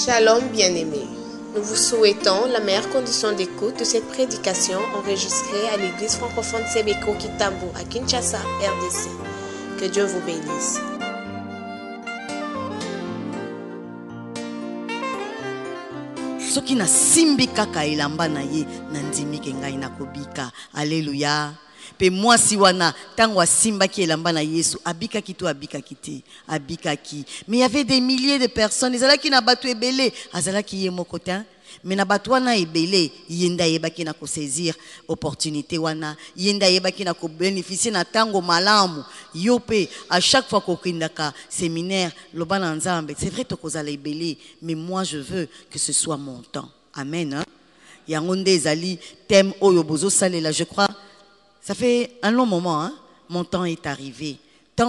Shalom bien-aimés. Nous vous souhaitons la meilleure condition d'écoute de cette prédication enregistrée à l'église francophone Sebeko Kitambo à Kinshasa, RDC. Que Dieu vous bénisse. Soki na simbi kaka elamba na ye na ndimi ke ngai nakobika. Alléluia. Pe mwasi wana tango simba ki elamba na Yesu abika ki to abika ki te abika ki. Mais il y avait des milliers de personnes, ezala ki na batu ebele, azala ki ye moko te. Mais na batu wana ebele yenda yeba ki na ko saisir opportunité wana, yenda yeba ki na ko bénéficier na tango malamu. Yope à chaque fois ko kindaka séminaire lobana nzambe. C'est vrai to kozala ebele, mais moi je veux que ce soit mon temps. Amen. Hein? Yangonde ezali thème oyo bozo salela, je crois. Ça fait un long moment, hein? Mon temps est arrivé.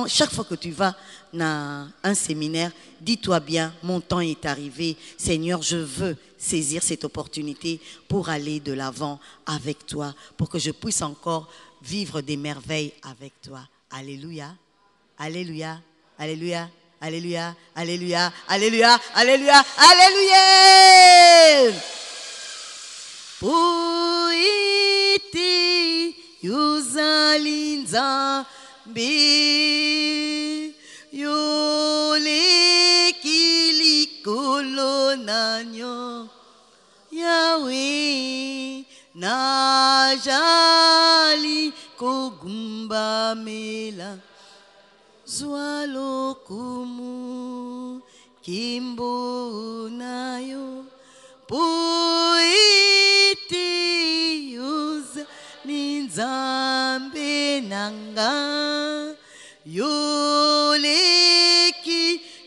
Chaque fois que tu vas dans un séminaire, dis-toi bien, mon temps est arrivé. Seigneur, je veux saisir cette opportunité pour aller de l'avant avec toi, pour que je puisse encore vivre des merveilles avec toi. Alléluia, alléluia, alléluia, alléluia, alléluia, alléluia, alléluia, alléluia. Yuzalinza be yole kilikolo nanyo Yahweh najali kogumba mela zwalo kumu kimbo nayo poiti yuza Nzambe nanga yoleki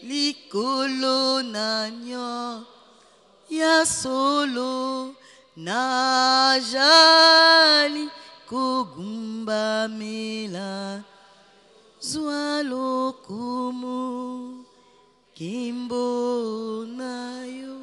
likolo nanyo ya solo najali kugumba mela zwalo kumu kimbo nayo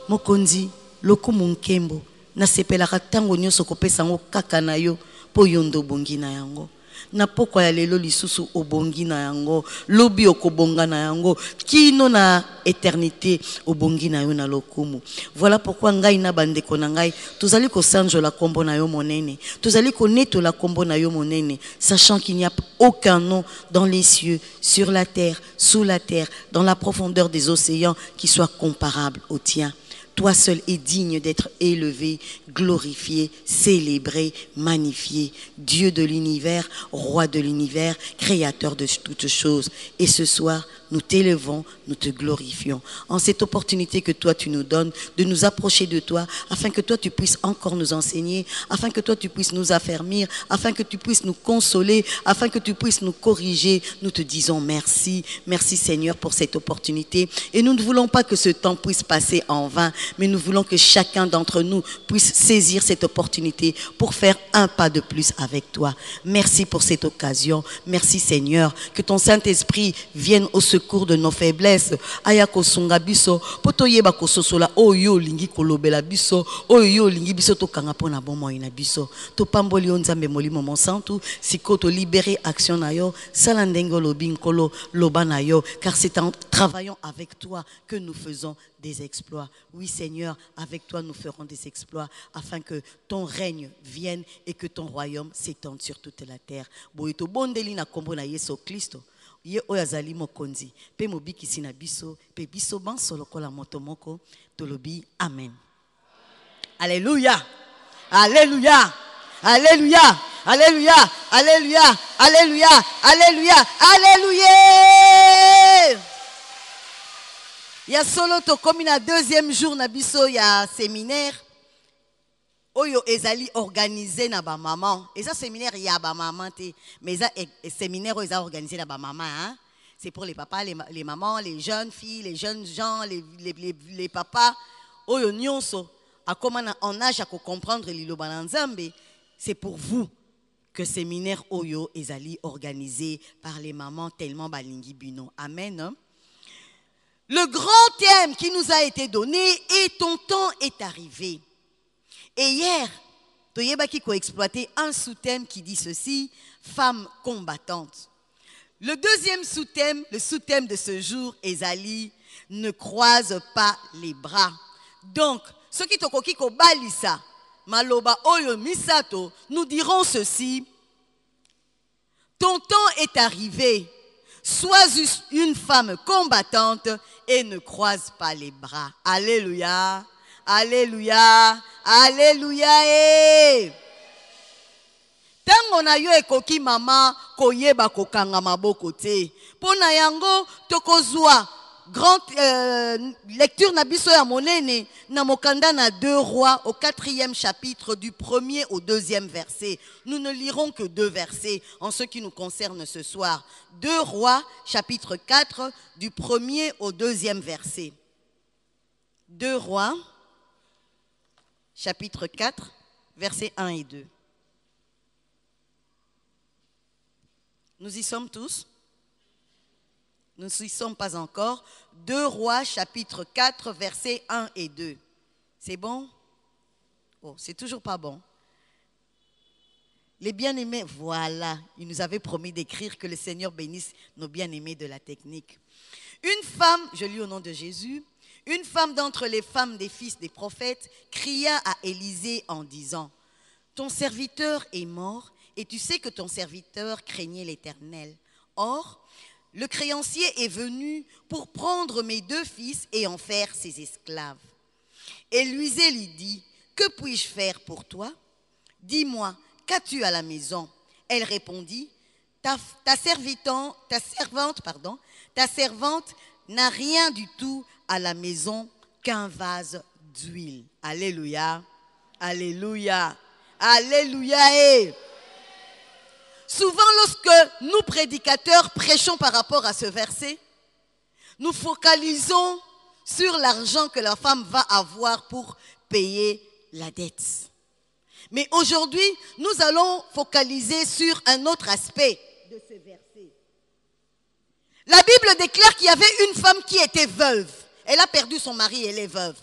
mokonzi lokumu nkembo na sepelaka tango nyonso kopesa ngo kaka na yo po yondo bongi na yango na pokwa ya lelo lisusu obongi na yango lobi okobonga na yango kino na éternité obongi na yo na lokumu. Voilà pourquoi ngai na bandeko na ngai tozali kosanjola kombo na yo monene, tozali konetola kombo na yo monene, sachant qu'il n'y a aucun nom dans les cieux, sur la terre, sous la terre, dans la profondeur des océans qui soit comparable au tien. Toi seul est digne d'être élevé, glorifié, célébré, magnifié. Dieu de l'univers, roi de l'univers, créateur de toutes choses. Et ce soir, nous t'élevons, nous te glorifions. En cette opportunité que toi tu nous donnes, de nous approcher de toi, afin que toi tu puisses encore nous enseigner, afin que toi tu puisses nous affermir, afin que tu puisses nous consoler, afin que tu puisses nous corriger, nous te disons merci. Merci Seigneur pour cette opportunité. Et nous ne voulons pas que ce temps puisse passer en vain, mais nous voulons que chacun d'entre nous puisse saisir cette opportunité pour faire un pas de plus avec toi. Merci pour cette occasion. Merci Seigneur. Que ton Saint-Esprit vienne au secours de nos faiblesses. Ayako sunga biso, poto yeba kososola oyo lingi kolobela biso, oyo lingi biso to kanga pona bomo ina biso. To pamboli onzambe molimo monsantu, siko to libérer action na yo, salandengo lobinkolo loba na yo, car c'est en travaillant avec toi que nous faisons des exploits. Oui Seigneur, avec toi nous ferons des exploits afin que ton règne vienne et que ton royaume s'étende sur toute la terre. Boito bondeli na kombo na Yesu Kristo. Ye oyazali mokonzi. Pe mobikisi na biso, pe biso banso lokola moto moko, tolobi amen. Alléluia. Alléluia. Alléluia. Alléluia. Alléluia. Alléluia. Alléluia. Alléluia. Il y a solo to comme na deuxième jour na biso ya séminaire oyo ezali organisé na ba maman. Eza séminaire ya ba maman te, mais eza séminaire oyo eza organisé na ba maman hein. C'est pour les papas, les mamans, les jeunes filles, les jeunes gens, les papas oyo nyonso akoma en âge à comprendre liloba na Nzambe. C'est pour vous que séminaire oyo ezali organisé par les mamans tellement balingi bino. Amen. Hein? Le grand thème qui nous a été donné et ton temps est arrivé. Et hier, Toyebaki a exploité un sous-thème qui dit ceci, femme combattante. Le deuxième sous-thème, le sous-thème de ce jour, Ezali, Ne croise pas les bras. Donc, ce qui tokoki ko balisa, maloba oyo misato, nous dirons ceci. Ton temps est arrivé. Sois une femme combattante et ne croise pas les bras. Alléluia. Alléluia. Alléluia. Eh. Tango na yo ekoki mama koyeba kokanga maboko te. Pona yango tokozwa grande lecture na biso ya monene na mokanda na 2 Rois au 4e chapitre du 1er au 2e verset. Nous ne lirons que 2 versets en ce qui nous concerne ce soir. 2 Rois chapitre 4 du 1er au 2e verset. 2 Rois chapitre 4 versets 1 et 2. Nous y sommes tous? Nous n'y sommes pas encore. 2 Rois, chapitre 4, versets 1 et 2. C'est bon? Oh, c'est toujours pas bon. Les bien-aimés, voilà. Il nous avait promis d'écrire que le Seigneur bénisse nos bien-aimés de la technique. Une femme, je lis au nom de Jésus, une femme d'entre les femmes des fils des prophètes cria à Élisée en disant, « Ton serviteur est mort et tu sais que ton serviteur craignait l'Éternel. Or, le créancier est venu pour prendre mes 2 fils et en faire ses esclaves. » Élisée lui dit, « Que puis-je faire pour toi? Dis-moi, qu'as-tu à la maison? » Elle répondit, ta servante n'a rien du tout à la maison qu'un vase d'huile. Alléluia, alléluia, alléluia. Et souvent, lorsque nous, prédicateurs, prêchons par rapport à ce verset, nous focalisons sur l'argent que la femme va avoir pour payer la dette. Mais aujourd'hui, nous allons focaliser sur un autre aspect de ce verset. La Bible déclare qu'il y avait une femme qui était veuve. Elle a perdu son mari, elle est veuve.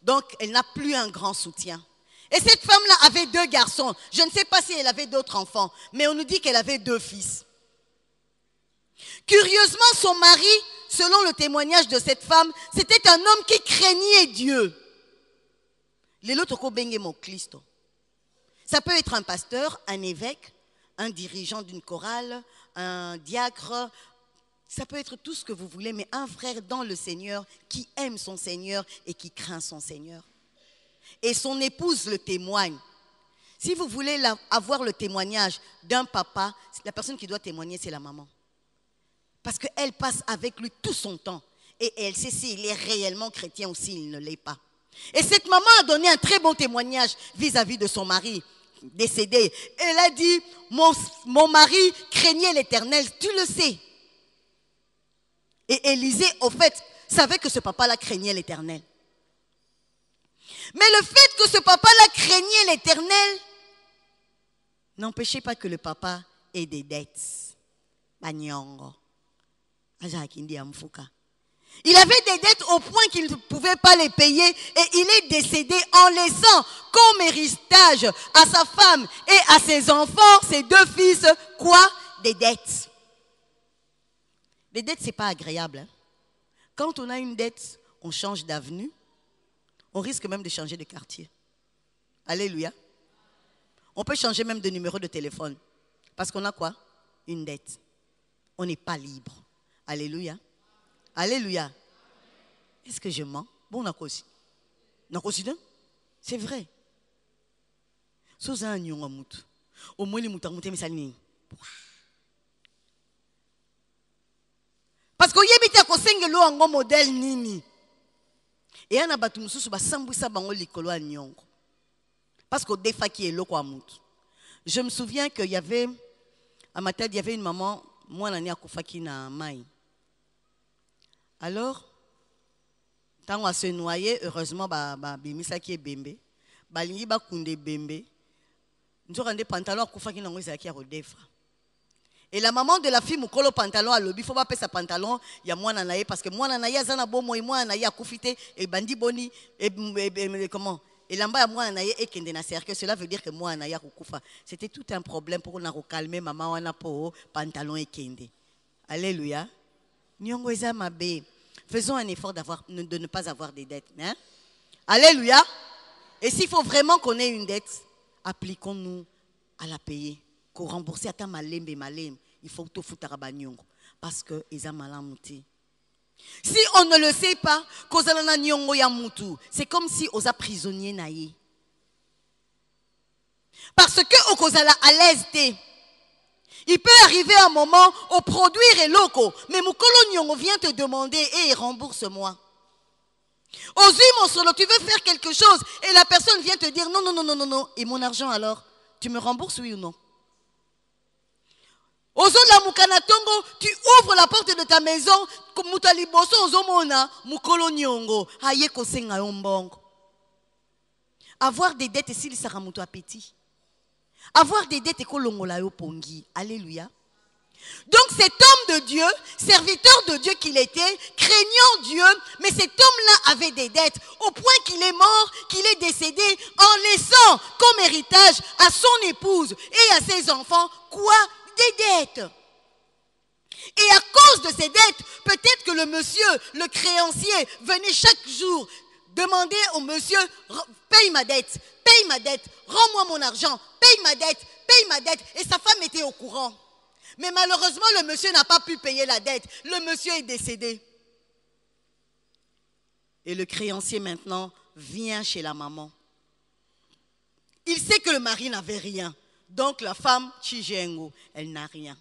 Donc, elle n'a plus un grand soutien. Et cette femme-là avait 2 garçons. Je ne sais pas si elle avait d'autres enfants, mais on nous dit qu'elle avait 2 fils. Curieusement, son mari, selon le témoignage de cette femme, c'était un homme qui craignait Dieu. Ça peut être un pasteur, un évêque, un dirigeant d'une chorale, un diacre. Ça peut être tout ce que vous voulez, mais un frère dans le Seigneur qui aime son Seigneur et qui craint son Seigneur. Et son épouse le témoigne. Si vous voulez avoir le témoignage d'un papa, la personne qui doit témoigner, c'est la maman. Parce qu'elle passe avec lui tout son temps. Et elle sait s'il est réellement chrétien ou s'il ne l'est pas. Et cette maman a donné un très bon témoignage vis-à-vis de son mari décédé. Elle a dit, mon mari craignait l'Éternel, tu le sais. Et Élisée, au fait, savait que ce papa-là craignait l'Éternel. Mais le fait que ce papa-là craignait l'Éternel n'empêchait pas que le papa ait des dettes. Il avait des dettes au point qu'il ne pouvait pas les payer et il est décédé en laissant comme héritage à sa femme et à ses enfants, ses 2 fils, quoi? Des dettes. Les dettes, ce n'est pas agréable. Hein? Quand on a une dette, on change d'avenue. On risque même de changer de quartier. Alléluia. On peut changer même de numéro de téléphone. Parce qu'on a quoi? Une dette. On n'est pas libre. Alléluia. Alléluia. Est-ce que je mens? Bon, on a quoi aussi? C'est vrai. Au moins, parce que yebite akosengelo ango modèle nini. Et yana batu mususu basambwisa bango likolo ya nyongo. Parce que des fois qui est loko amutu. Je me souviens qu'il y avait à ma tête, il y avait une maman, moi nani akufaki na mai. Alors tant on se noyer, heureusement bimisa qui est bembe. Balingi ba kunde bembe. Nous rende pantalon akufaki na ngoza ki a rodefa. Et la maman de la fille mukolo pantalon à l'obi, il faut pas payer sa pantalon, il y a moi nanaye parce que moi nanaye azana bomo et moi nanaye a koufité et bandi boni et comment et là-bas moi nanaye et kende na cercle, cela veut dire que moi nanaye a koufa. C'était tout un problème pour na calmer maman wana po pantalon et kende. Alléluia. Nyongo eza mabe. Faisons un effort de ne pas avoir des dettes. Hein? Alléluia. Et s'il faut vraiment qu'on ait une dette, appliquons-nous à la payer. Qu'on rembourse à ta malem. Il faut que tu fasses ta parce que ils ont mal à monter. Si on ne le sait pas, c'est comme si on a prisonnier naïe. Parce que on à l'aise. Il peut arriver un moment où produire est loco, mais mon colonion vient te demander et rembourse-moi. Aux tu veux faire quelque chose et la personne vient te dire non. Et mon argent alors, tu me rembourses oui ou non? Tu ouvres la porte de ta maison, avoir des dettes, s'il sera mon appétit. Avoir des dettes, pongi. Alléluia. Donc cet homme de Dieu, serviteur de Dieu qu'il était, craignant Dieu, mais cet homme-là avait des dettes, au point qu'il est mort, qu'il est décédé, en laissant comme héritage à son épouse et à ses enfants, quoi? Des dettes. Et à cause de ces dettes, peut-être que le monsieur, le créancier, venait chaque jour demander au monsieur, paye ma dette, rends-moi mon argent, paye ma dette, et sa femme était au courant. Mais malheureusement, le monsieur n'a pas pu payer la dette. Le monsieur est décédé. Et le créancier maintenant vient chez la maman. Il sait que le mari n'avait rien. Donc la femme, Chijengo, elle n'a rien.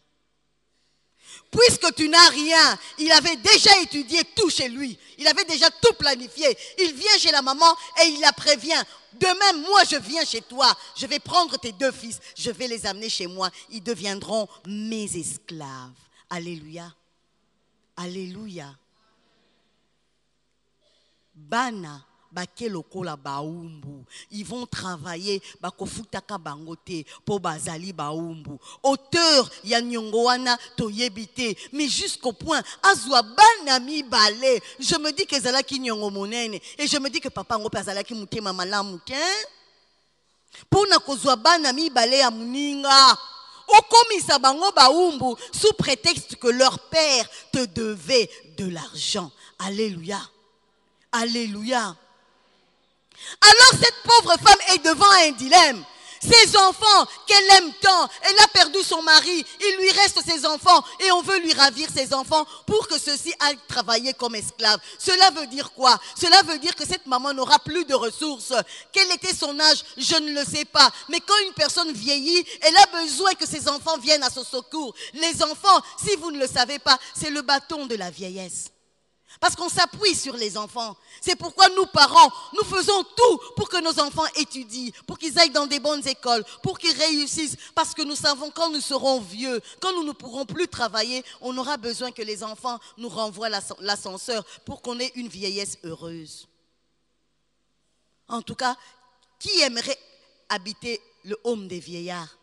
Puisque tu n'as rien, il avait déjà étudié tout chez lui. Il avait déjà tout planifié. Il vient chez la maman et il la prévient. Demain, moi, je viens chez toi. Je vais prendre tes 2 fils. Je vais les amener chez moi. Ils deviendront mes esclaves. Alléluia. Alléluia. Bana. Bakelokola baumbu. Ils vont travailler bakofutaka bangote po bazali baumbu. Auteur ya nyongoana toyebite. Mais jusqu'au point azwa banami balé. Je me dis que zalaki nyongo monene et je me dis que papa ngope azalaki mutema malamu ke. Pona kozwa banami balé ya muninga. Okomisa bango baumbu sous prétexte que leur père te devait de l'argent. Alléluia. Alléluia. Alors cette pauvre femme est devant un dilemme. Ses enfants qu'elle aime tant, elle a perdu son mari, il lui reste ses enfants et on veut lui ravir ses enfants pour que ceux-ci aillent travailler comme esclaves. Cela veut dire quoi? Cela veut dire que cette maman n'aura plus de ressources. Quel était son âge? Je ne le sais pas. Mais quand une personne vieillit, elle a besoin que ses enfants viennent à son secours. Les enfants, si vous ne le savez pas, c'est le bâton de la vieillesse. Parce qu'on s'appuie sur les enfants. C'est pourquoi nous, parents, nous faisons tout pour que nos enfants étudient, pour qu'ils aillent dans des bonnes écoles, pour qu'ils réussissent. Parce que nous savons quand nous serons vieux, quand nous ne pourrons plus travailler, on aura besoin que les enfants nous renvoient l'ascenseur pour qu'on ait une vieillesse heureuse. En tout cas, qui aimerait habiter le home des vieillards?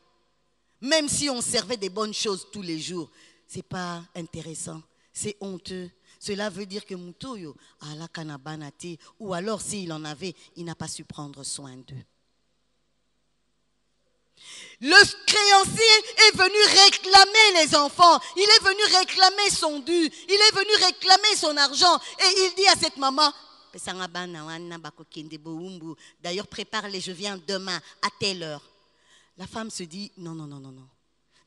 Même si on servait des bonnes choses tous les jours, ce n'est pas intéressant, c'est honteux. Cela veut dire que Mutoyo a la kanabanate, ou alors s'il en avait, il n'a pas su prendre soin d'eux. Le créancier est venu réclamer les enfants, il est venu réclamer son dû, il est venu réclamer son argent et il dit à cette maman, d'ailleurs prépare-les, je viens demain à telle heure. La femme se dit, non.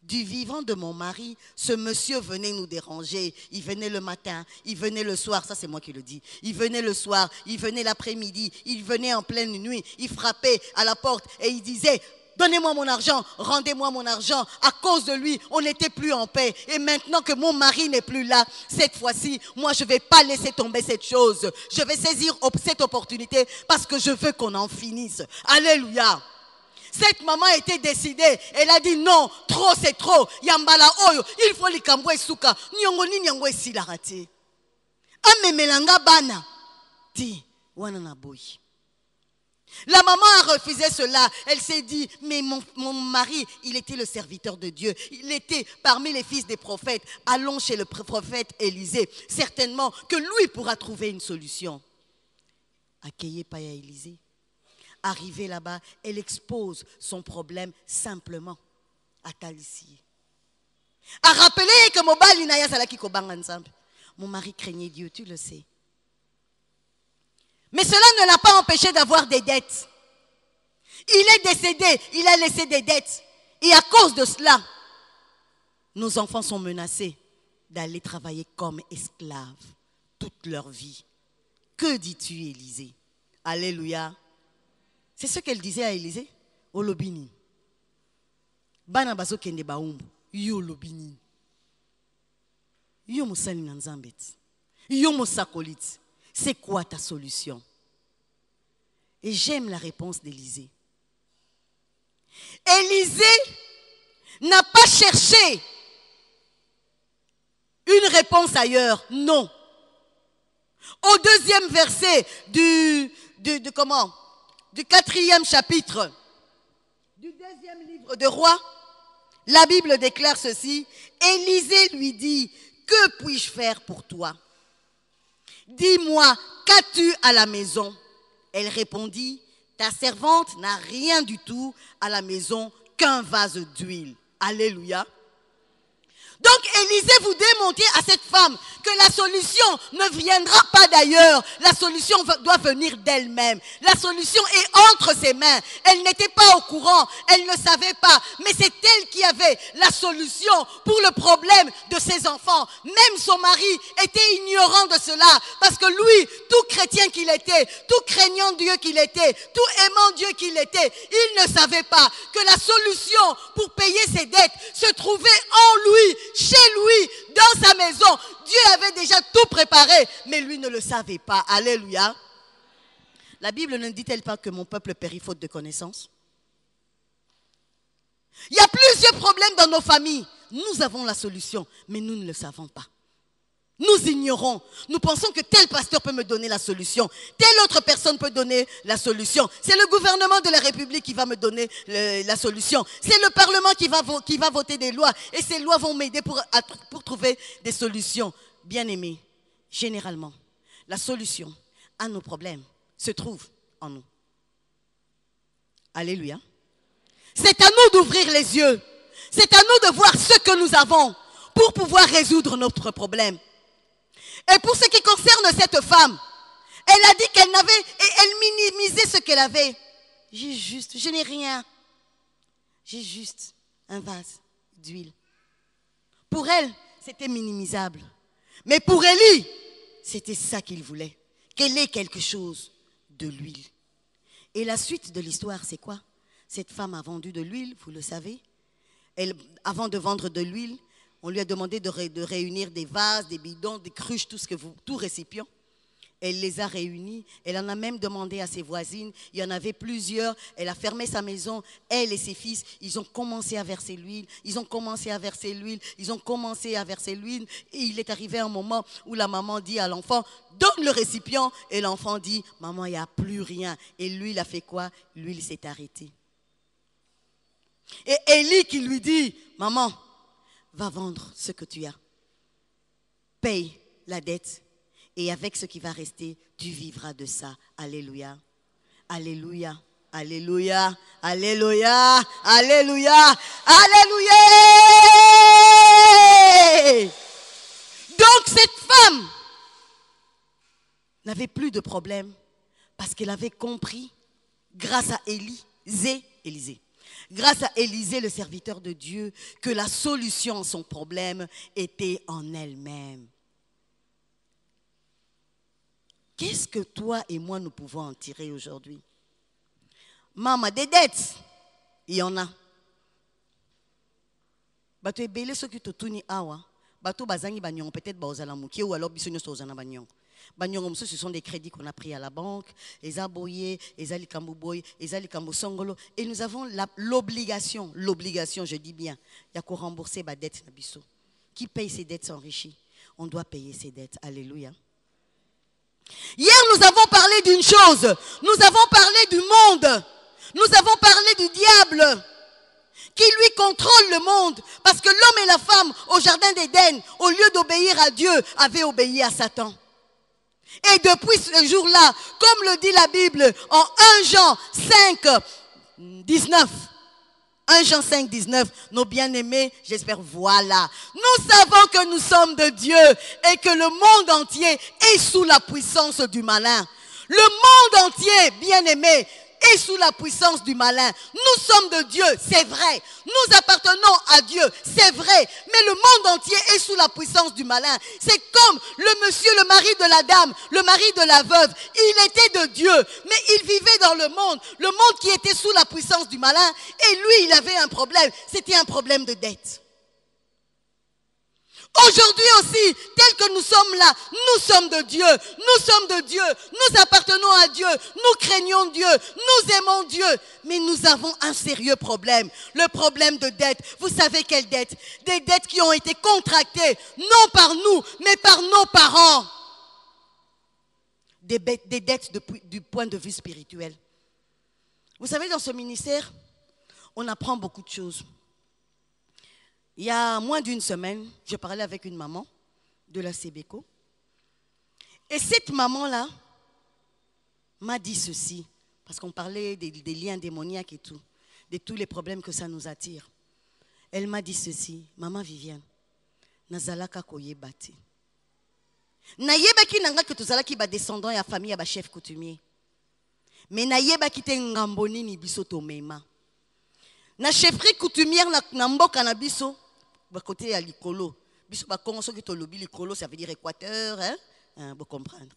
Du vivant de mon mari, ce monsieur venait nous déranger. Il venait le matin, il venait le soir, ça c'est moi qui le dis. Il venait le soir, il venait l'après-midi, il venait en pleine nuit, il frappait à la porte et il disait, donnez-moi mon argent, rendez-moi mon argent. À cause de lui, on n'était plus en paix. Et maintenant que mon mari n'est plus là, cette fois-ci, moi je ne vais pas laisser tomber cette chose. Je vais saisir cette opportunité parce que je veux qu'on en finisse. Alléluia. Cette maman était décidée. Elle a dit non, trop c'est trop. Yambala oyo, il faut les kambwe suka. Nyongo ni nyongo esilarati. Amemelanga bana. Ti, wanana boy. La maman a refusé cela. Elle s'est dit, mais mon mari, il était le serviteur de Dieu. Il était parmi les fils des prophètes. Allons chez le prophète Élisée. Certainement que lui pourra trouver une solution. Accueillez pas à Élisée. Arrivée là-bas, elle expose son problème simplement à Talissi. A rappeler que Mobali Naya Salaki Kobanga Nsambe. mon mari craignait Dieu, tu le sais. Mais cela ne l'a pas empêché d'avoir des dettes. Il est décédé, il a laissé des dettes. Et à cause de cela, nos enfants sont menacés d'aller travailler comme esclaves toute leur vie. Que dis-tu, Élisée? Alléluia. C'est ce qu'elle disait à Élisée. Olobini. Bana bazo kende baumbu. Yo lobini. Yo musali nanzambet. Yo mosakolit. C'est quoi ta solution? Et j'aime la réponse d'Élisée. Élisée n'a pas cherché une réponse ailleurs. Non. Au deuxième verset du 4e chapitre du deuxième livre de Rois, la Bible déclare ceci. Élisée lui dit, que puis-je faire pour toi? Dis-moi, qu'as-tu à la maison? Elle répondit, ta servante n'a rien du tout à la maison qu'un vase d'huile. Alléluia. Donc Élisée vous démontrer à cette femme que la solution ne viendra pas d'ailleurs. La solution doit venir d'elle-même. La solution est entre ses mains. Elle n'était pas au courant, elle ne savait pas. Mais c'est elle qui avait la solution pour le problème de ses enfants. Même son mari était ignorant de cela. Parce que lui, tout chrétien qu'il était, tout craignant Dieu qu'il était, tout aimant Dieu qu'il était, il ne savait pas que la solution pour payer ses dettes se trouvait en lui, chez lui, dans sa maison. Dieu avait déjà tout préparé, mais lui ne le savait pas. Alléluia. La Bible ne dit-elle pas que mon peuple périt faute de connaissance? Il y a plusieurs problèmes dans nos familles. Nous avons la solution, mais nous ne le savons pas. Nous ignorons. Nous pensons que tel pasteur peut me donner la solution. Telle autre personne peut donner la solution. C'est le gouvernement de la République qui va me donner la solution. C'est le Parlement qui va voter des lois. Et ces lois vont m'aider pour trouver des solutions. Bien-aimés, généralement, la solution à nos problèmes se trouve en nous. Alléluia. C'est à nous d'ouvrir les yeux. C'est à nous de voir ce que nous avons pour pouvoir résoudre notre problème. Et pour ce qui concerne cette femme, elle a dit qu'elle n'avait, et elle minimisait ce qu'elle avait. Je n'ai rien. J'ai juste un vase d'huile. Pour elle, c'était minimisable. Mais pour Élie, c'était ça qu'il voulait. Qu'elle ait quelque chose de l'huile. Et la suite de l'histoire, c'est quoi? Cette femme a vendu de l'huile, vous le savez. Avant de vendre de l'huile, on lui a demandé de réunir des vases, des bidons, des cruches, tout récipient. Elle les a réunis. Elle en a même demandé à ses voisines. Il y en avait plusieurs. Elle a fermé sa maison. Elle et ses fils, ils ont commencé à verser l'huile. Ils ont commencé à verser l'huile. Ils ont commencé à verser l'huile. Et il est arrivé un moment où la maman dit à l'enfant, donne le récipient. Et l'enfant dit, maman, il n'y a plus rien. Et l'huile a fait quoi? L'huile s'est arrêtée. Et Élie qui lui dit, maman, va vendre ce que tu as. Paye la dette. Et avec ce qui va rester, tu vivras de ça. Alléluia. Alléluia. Alléluia. Alléluia. Alléluia. Alléluia. Donc cette femme n'avait plus de problème parce qu'elle avait compris, grâce à Élisée, grâce à Élisée, le serviteur de Dieu, que la solution à son problème était en elle-même. Qu'est-ce que toi et moi nous pouvons en tirer aujourd'hui? Maman, des dettes, il y en a. Bato ebele soki totuni awa, bato bazangi banyongo peut-être baozala mukie ou alors biso nyoso ozana banyongo. Banyongo ce sont des crédits qu'on a pris à la banque, eza boye, eza likambo boye, eza likambo songolo, et nous avons l'obligation, je dis bien, il y a qu'à rembourser ba dette na biso. Qui paye ses dettes s'enrichit. On doit payer ses dettes. Alléluia. Hier, nous avons parlé d'une chose. Nous avons parlé du monde. Nous avons parlé du diable qui lui contrôle le monde. Parce que l'homme et la femme au jardin d'Éden, au lieu d'obéir à Dieu, avaient obéi à Satan. Et depuis ce jour-là, comme le dit la Bible en 1 Jean 5, 19, 1 Jean 5, 19, nos bien-aimés, j'espère, voilà. Nous savons que nous sommes de Dieu et que le monde entier est sous la puissance du malin. Le monde entier, bien-aimés, est sous la puissance du malin. Nous sommes de Dieu, c'est vrai. Nous appartenons à Dieu, c'est vrai. Mais le monde entier est sous la puissance du malin. C'est comme le monsieur, le mari de la dame, le mari de la veuve. Il était de Dieu, mais il vivait dans le monde qui était sous la puissance du malin. Et lui, il avait un problème. C'était un problème de dette. Aujourd'hui aussi, tel que nous sommes là, nous sommes de Dieu, nous sommes de Dieu, nous appartenons à Dieu, nous craignons Dieu, nous aimons Dieu, mais nous avons un sérieux problème, le problème de dette. Vous savez quelle dette? Des dettes qui ont été contractées, non par nous, mais par nos parents. Des dettes du point de vue spirituel. Vous savez, dans ce ministère, on apprend beaucoup de choses. Il y a moins d'une semaine, je parlais avec une maman de la Sebeko. Et cette maman-là m'a dit ceci, parce qu'on parlait des liens démoniaques et tout, de tous les problèmes que ça nous attire. Elle m'a dit ceci, maman Viviane, nazalaka koyebati. Nayebaki nanga que tozalaki ba descendant ya famille ya ba chef coutumier. Mais nayebaki te ngamboni ni biso to mema. Na chefferie coutumière na mboka na biso ba côté ya likolo biso ba kongo soki to lobi likolo ça veut dire Équateur hein vous comprendre.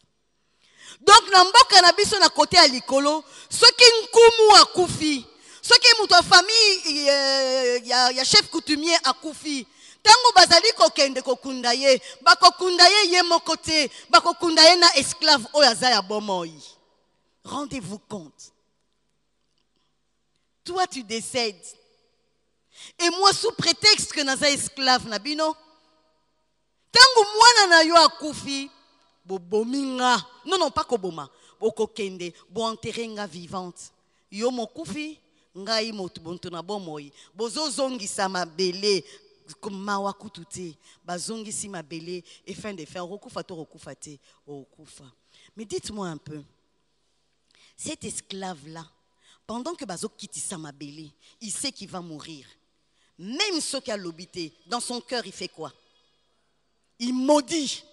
Donc na mboka na biso na côté ya likolo soki nkumu akufi soki muto famille ya chef coutumier akufi tango bazali kokende kokunda ye bakokunda ye moko te bakokunda ye na esclave oyo aza ya bomoi. Rendez-vous compte. Toi, tu décèdes. Et moi, sous prétexte que naza esclave nabino, tangu mwana na yo akufi, bo bominga. Non, pas koboma. Boko kende, bo enterrenga vivante. Yo mokufi, ngai motu bonto na bomoi. Bozo zongi sa mabele, mawa kutute. Bazongi si mabele, et fin de fin, rokufa to rokufa te, okufa. Mais dites-moi un peu, cet esclave-là, pendant que Bazo quitte Samabélé, il sait qu'il va mourir. Même ce qui a l'obité, dans son cœur, il fait quoi? Il maudit.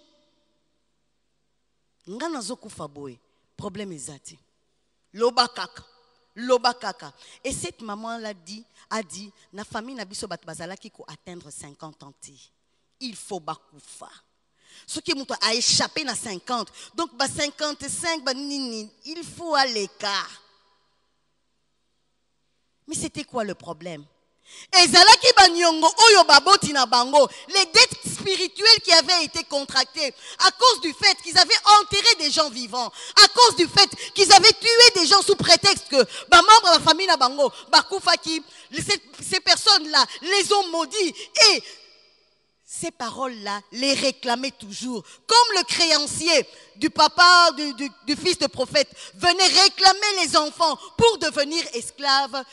Ngana kufa boy, problème ezati. Loba kaka. Et cette maman a dit, na famille na biso bat bazalaki ko atteindre 50 ans. Il faut bakufa. Ce qui a échappé na 50. Donc, 55, il faut à l'écart. Mais c'était quoi le problème? Les dettes spirituelles qui avaient été contractées à cause du fait qu'ils avaient enterré des gens vivants, à cause du fait qu'ils avaient tué des gens sous prétexte que membres de la famille Nabango, ces personnes-là les ont maudits et ces paroles-là les réclamaient toujours. Comme le créancier du papa, du fils de prophète, venait réclamer les enfants pour devenir esclaves.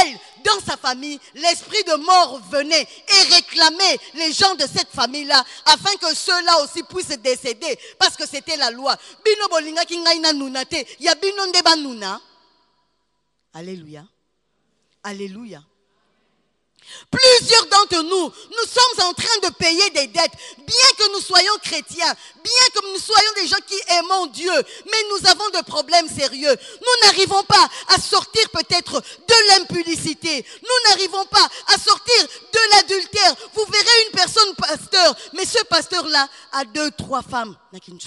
Elle, dans sa famille, l'esprit de mort venait et réclamait les gens de cette famille-là afin que ceux-là aussi puissent décéder parce que c'était la loi. Bino bolinga ki ngai na nuna te, ya bino ndeba nuna. Alléluia. Alléluia. Plusieurs d'entre nous sommes en train de payer des dettes, bien que nous soyons chrétiens, bien que nous soyons des gens qui aimons Dieu, mais nous avons de problèmes sérieux. Nous n'arrivons pas à sortir peut-être de l'impudicité, nous n'arrivons pas à sortir de l'adultère. Vous verrez une personne pasteur, mais ce pasteur-là a 2-3 femmes. Une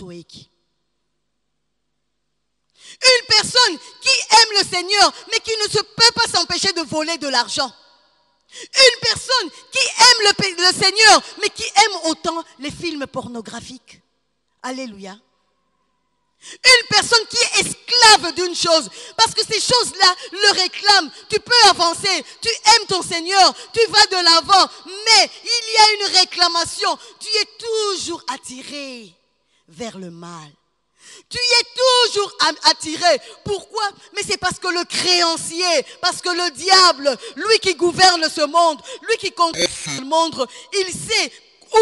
personne qui aime le Seigneur, mais qui ne se peut pas s'empêcher de voler de l'argent. Une personne qui aime le Seigneur, mais qui aime autant les films pornographiques. Alléluia. Une personne qui est esclave d'une chose, parce que ces choses-là le réclament. Tu peux avancer, tu aimes ton Seigneur, tu vas de l'avant, mais il y a une réclamation. Tu es toujours attiré vers le mal. Tu es toujours attiré. Pourquoi? Mais c'est parce que le créancier, parce que le diable, lui qui gouverne ce monde, lui qui contrôle le monde, il sait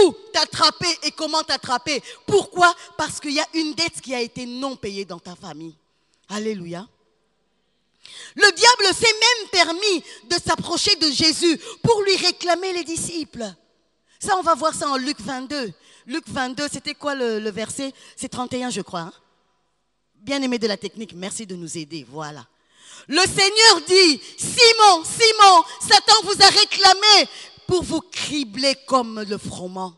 où t'attraper et comment t'attraper. Pourquoi? Parce qu'il y a une dette qui a été non payée dans ta famille. Alléluia. Le diable s'est même permis de s'approcher de Jésus pour lui réclamer les disciples. Ça, on va voir ça en Luc 22. Luc 22, c'était quoi le verset? C'est 31, je crois. Hein? Bien aimé de la technique, merci de nous aider. Voilà. Le Seigneur dit, Simon, Simon, Satan vous a réclamé pour vous cribler comme le froment.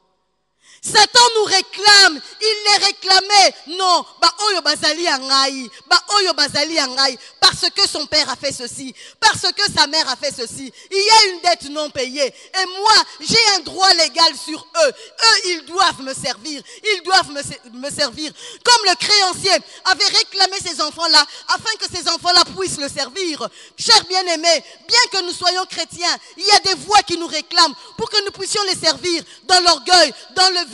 Satan nous réclame, il les réclamait. Non, oyo bazali angai, oyo bazali angai, parce que son père a fait ceci, parce que sa mère a fait ceci. Il y a une dette non payée. Et moi, j'ai un droit légal sur eux. Eux, ils doivent me servir. Ils doivent me servir. Comme le créancier avait réclamé ces enfants-là, afin que ces enfants-là puissent le servir. Chers bien-aimés, bien que nous soyons chrétiens, il y a des voix qui nous réclament pour que nous puissions les servir dans l'orgueil, dans le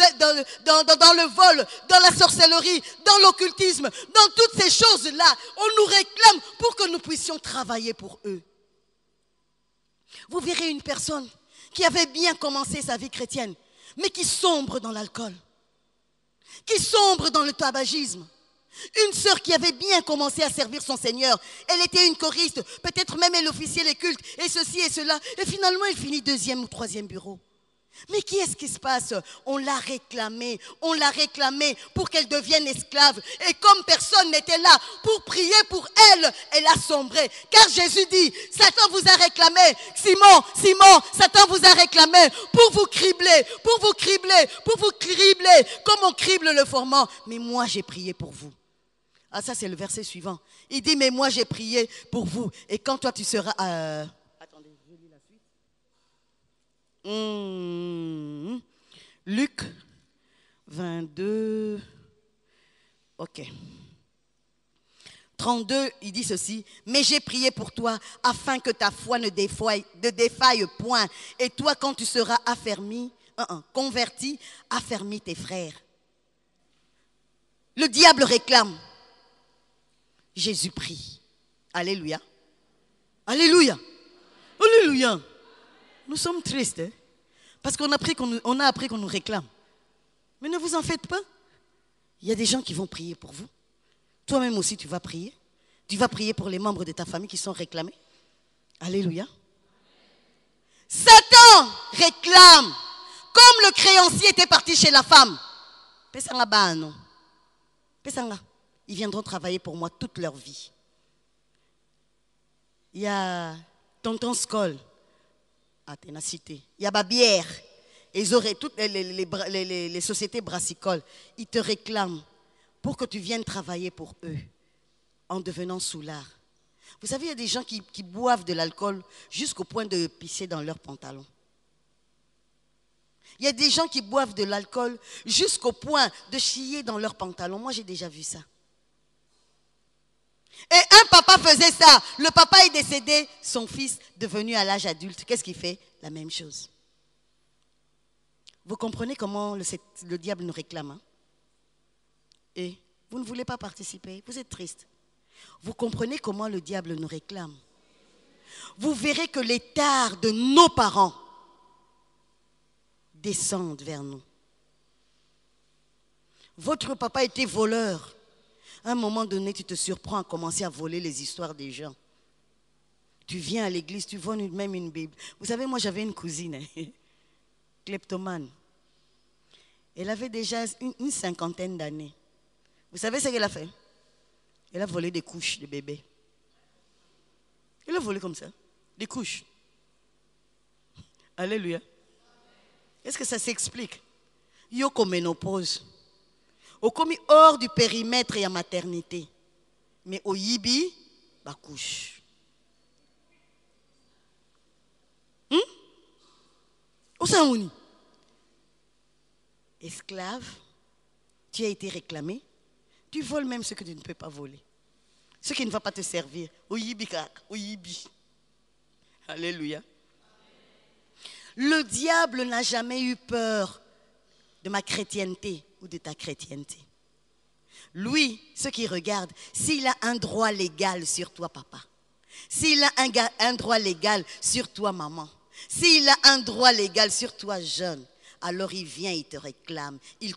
vol, dans la sorcellerie, dans l'occultisme, dans toutes ces choses-là. On nous réclame pour que nous puissions travailler pour eux. Vous verrez une personne qui avait bien commencé sa vie chrétienne, mais qui sombre dans l'alcool, qui sombre dans le tabagisme. Une sœur qui avait bien commencé à servir son Seigneur, elle était une choriste, peut-être même elle officiait les cultes, et ceci et cela, et finalement elle finit 2e ou 3e bureau. Mais qu'est-ce qui se passe? On l'a réclamée pour qu'elle devienne esclave. Et comme personne n'était là pour prier pour elle, elle a sombré. Car Jésus dit, Satan vous a réclamé, Simon, Simon, Satan vous a réclamé pour vous cribler, comme on crible le froment. Mais moi j'ai prié pour vous. Ah, ça c'est le verset suivant. Il dit, mais moi j'ai prié pour vous. Et quand toi tu seras... Attendez, je lis la suite. Luc 22, ok. 32, il dit ceci, mais j'ai prié pour toi afin que ta foi ne défaille point. Et toi, quand tu seras converti, affermis tes frères. Le diable réclame. Jésus prie. Alléluia. Alléluia. Alléluia. Nous sommes tristes, hein? Parce qu'on a appris qu'on nous réclame. Mais ne vous en faites pas. Il y a des gens qui vont prier pour vous. Toi-même aussi, tu vas prier. Tu vas prier pour les membres de ta famille qui sont réclamés. Alléluia. Satan réclame. Comme le créancier était parti chez la femme. Pesanga ba non. Pesanga. Ils viendront travailler pour moi toute leur vie. Il y a tonton Skoll. À ténacité. Il y a Babière. Ils auraient toutes les sociétés brassicoles. Ils te réclament pour que tu viennes travailler pour eux en devenant soulard. Vous savez, il y a des gens qui boivent de l'alcool jusqu'au point de pisser dans leurs pantalons. Il y a des gens qui boivent de l'alcool jusqu'au point de chier dans leurs pantalons. Moi, j'ai déjà vu ça. Et un papa faisait ça. Le papa est décédé, son fils devenu à l'âge adulte. Qu'est-ce qu'il fait? La même chose. Vous comprenez comment le diable nous réclame, hein? Et vous ne voulez pas participer, vous êtes triste. Vous comprenez comment le diable nous réclame. Vous verrez que les tares de nos parents descendent vers nous. Votre papa était voleur. À un moment donné, tu te surprends à commencer à voler les histoires des gens. Tu viens à l'église, tu voles même une Bible. Vous savez, moi j'avais une cousine, kleptomane. Elle avait déjà une 50aine d'années. Vous savez ce qu'elle a fait? Elle a volé des couches de bébés. Elle a volé comme ça, des couches. Alléluia. Est-ce que ça s'explique? Yoko ménopause. Au commis hors du périmètre et à maternité. Mais au yibi, bah couche. Où ça on y? Esclave, tu as été réclamé. Tu voles même ce que tu ne peux pas voler. Ce qui ne va pas te servir. Au yibi kak, au yibi. Alléluia. Le diable n'a jamais eu peur de ma chrétienté ou de ta chrétienté. Lui, ce qu'il regarde, s'il a un droit légal sur toi, papa, s'il a un droit légal sur toi, maman, s'il a un droit légal sur toi, jeune, Alors il vient, il te réclame, il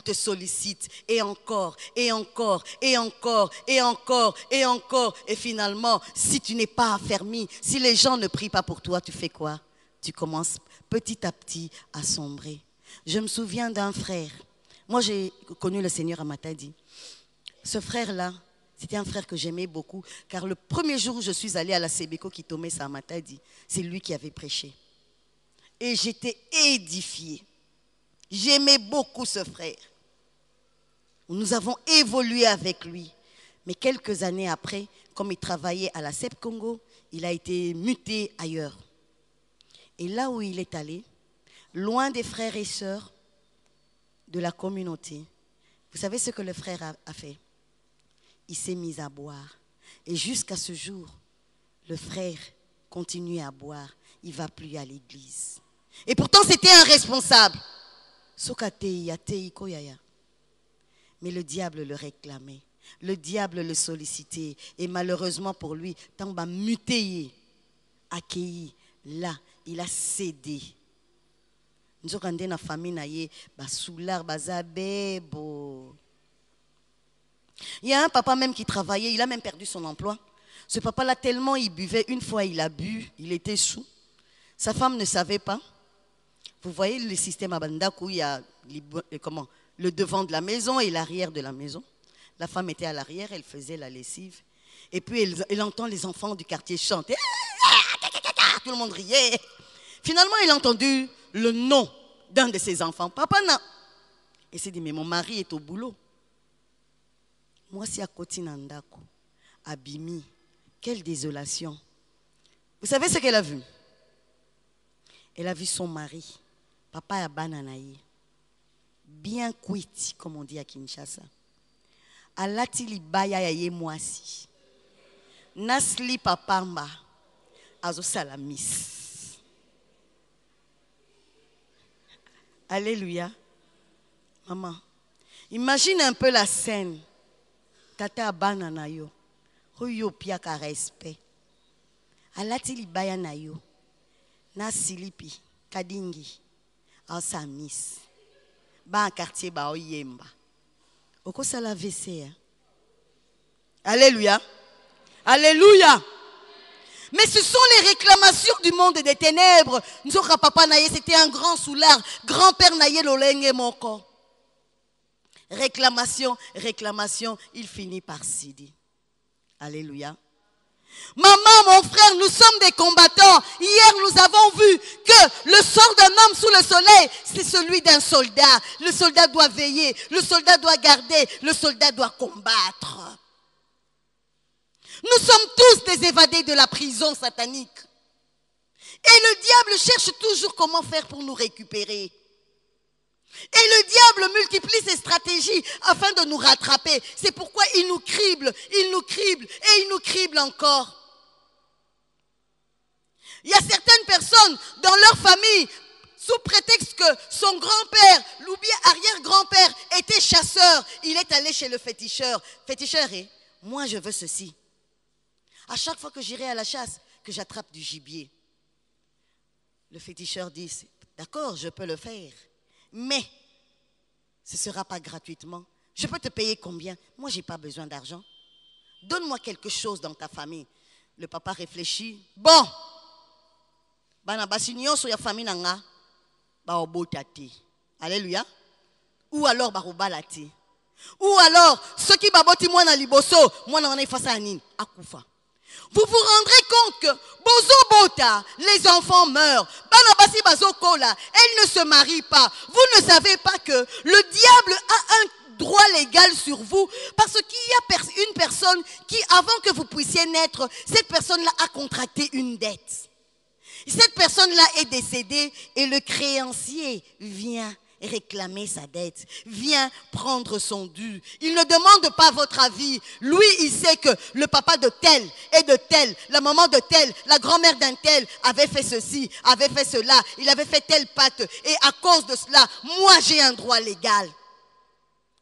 te sollicite, et encore, et encore, et encore, et encore, et encore. Et finalement, si tu n'es pas affermi, si les gens ne prient pas pour toi, tu fais quoi? Tu commences petit à petit à sombrer. Je me souviens d'un frère. Moi, j'ai connu le Seigneur à Matadi. Ce frère-là, c'était un frère que j'aimais beaucoup, car le premier jour où je suis allée à la Sebeko qui tombait à Matadi, c'est lui qui avait prêché. Et j'étais édifiée. J'aimais beaucoup ce frère. Nous avons évolué avec lui. Mais quelques années après, comme il travaillait à la CEP Congo, il a été muté ailleurs. Et là où il est allé, loin des frères et sœurs de la communauté, vous savez ce que le frère a fait? Il s'est mis à boire. Et jusqu'à ce jour, le frère continue à boire. Il ne va plus à l'église. Et pourtant, c'était un responsable. Mais le diable le réclamait. Le diable le sollicitait. Et malheureusement pour lui, tant qu'il a muté, accueilli, là, il a cédé. Nous avons dans la famille, il y a un papa même qui travaillait, il a même perdu son emploi. Ce papa-là, tellement il buvait, une fois il a bu, il était sous. Sa femme ne savait pas. Vous voyez le système à Bandakou, il y a le devant de la maison et l'arrière de la maison. La femme était à l'arrière, elle faisait la lessive. Et puis elle entend les enfants du quartier chanter. Tout le monde riait. Finalement, il a entendu le nom d'un de ses enfants. Papa, non. Il s'est dit, mais mon mari est au boulot. Moi, si à côté Nandako, Abimi, quelle désolation. Vous savez ce qu'elle a vu? Elle a vu son mari, papa ya bananaye, bien cuit, comme on dit à Kinshasa. Alati libaya ya ye mwasi. Nasli papamba, azo salamis. Alléluia. Maman, imagine un peu la scène. Tata banana yo. Huyo pia ka respect. Alati libaya na yo. Na silipi kadingi en samis ba quartier ba oyemba oko sala WC. Alléluia, alléluia. Mais ce sont les réclamations du monde des ténèbres. Nzoka papa naye, c'était un grand soulard, grand-père naye lolenge moko. Réclamation, réclamation, il finit par céder. Alléluia. Maman, mon frère, nous sommes des combattants. Hier, nous avons vu que le sort d'un homme sous le soleil, c'est celui d'un soldat. Le soldat doit veiller, le soldat doit garder, le soldat doit combattre. Nous sommes tous des évadés de la prison satanique. Et le diable cherche toujours comment faire pour nous récupérer. Et le diable multiplie ses stratégies afin de nous rattraper. C'est pourquoi il nous crible et il nous crible encore. Il y a certaines personnes dans leur famille, sous prétexte que son grand-père, ou bien arrière-grand-père, était chasseur, il est allé chez le féticheur. Féticheur, moi je veux ceci. À chaque fois que j'irai à la chasse, que j'attrape du gibier. Le féticheur dit, d'accord, je peux le faire. Mais ce ne sera pas gratuitement. Je peux te payer combien? Moi, je n'ai pas besoin d'argent. Donne-moi quelque chose dans ta famille. Le papa réfléchit. Bon. Alléluia. Ou alors, ou alors, ceux qui baboti moi na liboso, moi na wana face à nini, akufa. Vous vous rendrez compte que bozo bota, les enfants meurent. Banabasi bazo kola, elles ne se marient pas. Vous ne savez pas que le diable a un droit légal sur vous parce qu'il y a une personne qui, avant que vous puissiez naître, cette personne-là a contracté une dette. Cette personne-là est décédée et le créancier vient réclamer sa dette, vient prendre son dû. Il ne demande pas votre avis. Lui, il sait que le papa de tel et de tel, la maman de tel, la grand-mère d'un tel avait fait ceci, avait fait cela, il avait fait telle pâte et à cause de cela, moi j'ai un droit légal.